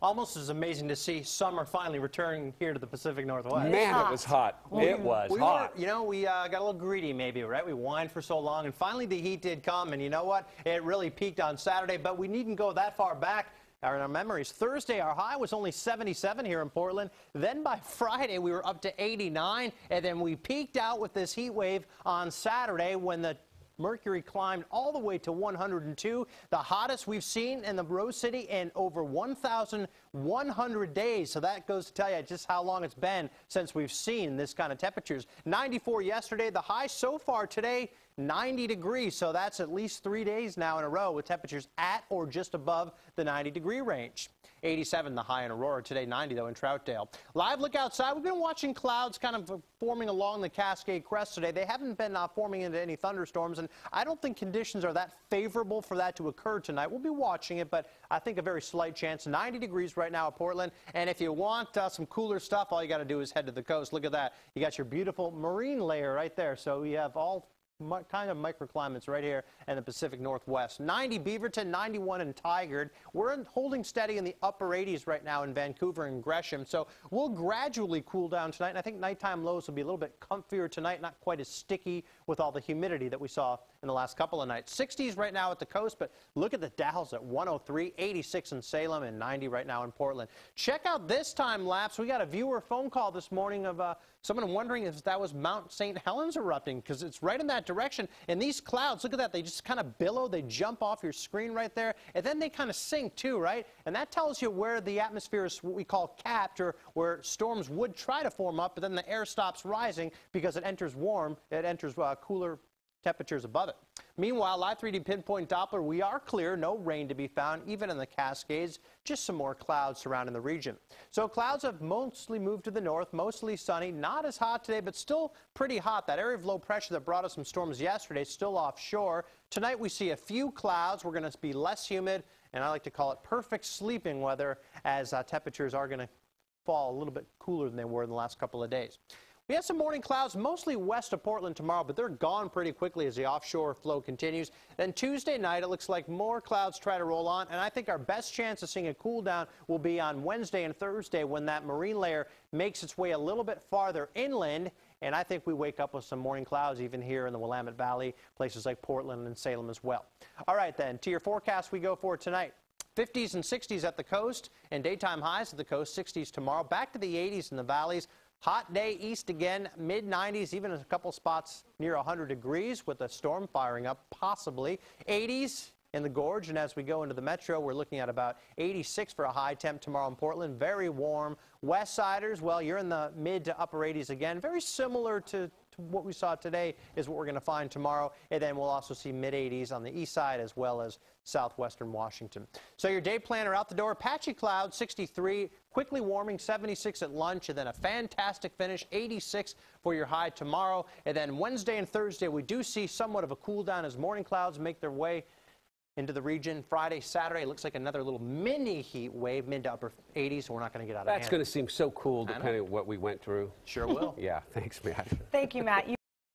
Almost as amazing to see summer finally returning here to the Pacific Northwest. Man, it was hot. It was hot. We got a little greedy maybe, right? We whined for so long, and finally the heat did come, and you know what? It really peaked on Saturday, but we needn't go that far back. In our memories, Thursday, our high was only 77 here in Portland. Then by Friday, we were up to 89, and then we peaked out with this heat wave on Saturday when the mercury climbed all the way to 102, the hottest we've seen in the Rose City in over 1,100 days. So that goes to tell you just how long it's been since we've seen this kind of temperatures. 94 yesterday, the high so far today, 90 degrees. So that's at least 3 days now in a row with temperatures at or just above the 90-degree range. 87 the high in Aurora today, 90 though in Troutdale. Live look outside. We've been watching clouds kind of forming along the Cascade Crest today. They haven't been forming into any thunderstorms, and I don't think conditions are that favorable for that to occur tonight. We'll be watching it, but I think a very slight chance. 90 degrees right now at Portland, and if you want some cooler stuff, all you got to do is head to the coast. Look at that. You got your beautiful marine layer right there, so you have all kind of microclimates right here in the Pacific Northwest. 90 Beaverton, 91 in Tigard. We're holding steady in the upper 80s right now in Vancouver and Gresham. So we'll gradually cool down tonight. And I think nighttime lows will be a little bit comfier tonight, not quite as sticky with all the humidity that we saw in the last couple of nights. 60s right now at the coast, but look at the Dalles at 103, 86 in Salem, and 90 right now in Portland. Check out this time lapse. We got a viewer phone call this morning of someone wondering if that was Mount St. Helens erupting, because it's right in that direction. And these clouds, look at that, they just kind of billow, they jump off your screen right there, and then they kind of sink too, right? And that tells you where the atmosphere is what we call capped, or where storms would try to form up, but then the air stops rising because it enters warm, it enters cooler temperatures above it. Meanwhile, live 3D pinpoint Doppler, we are clear, no rain to be found, even in the Cascades, just some more clouds surrounding the region. So clouds have mostly moved to the north, mostly sunny, not as hot today, but still pretty hot. That area of low pressure that brought us some storms yesterday is still offshore. Tonight we see a few clouds. We're going to be less humid, and I like to call it perfect sleeping weather, as temperatures are going to fall a little bit cooler than they were in the last couple of days. We have some morning clouds mostly west of Portland tomorrow, but they're gone pretty quickly as the offshore flow continues. Then Tuesday night, it looks like more clouds try to roll on, and I think our best chance of seeing a cool down will be on Wednesday and Thursday when that marine layer makes its way a little bit farther inland, and I think we wake up with some morning clouds even here in the Willamette Valley, places like Portland and Salem as well. All right, then, to your forecast we go for tonight. 50s and 60s at the coast, and daytime highs at the coast, 60s tomorrow. Back to the 80s in the valleys. Hot day east again, mid-90s, even a couple spots near 100 degrees with a storm firing up, possibly. 80s in the gorge, and as we go into the metro, we're looking at about 86 for a high temp tomorrow in Portland. Very warm. West Siders, well, you're in the mid to upper 80s again. Very similar to what we saw today is what we're going to find tomorrow. And then we'll also see mid-80s on the east side as well as southwestern Washington. So your day planner out the door, patchy clouds, 63, quickly warming, 76 at lunch, and then a fantastic finish, 86 for your high tomorrow. And then Wednesday and Thursday, we do see somewhat of a cool down as morning clouds make their way into the region. Friday, Saturday, looks like another little mini heat wave, mid to upper 80s, so we're not going to get out of hand. That's going to seem so cool depending on what we went through. Sure will. Yeah, thanks, Matt. Thank you, Matt.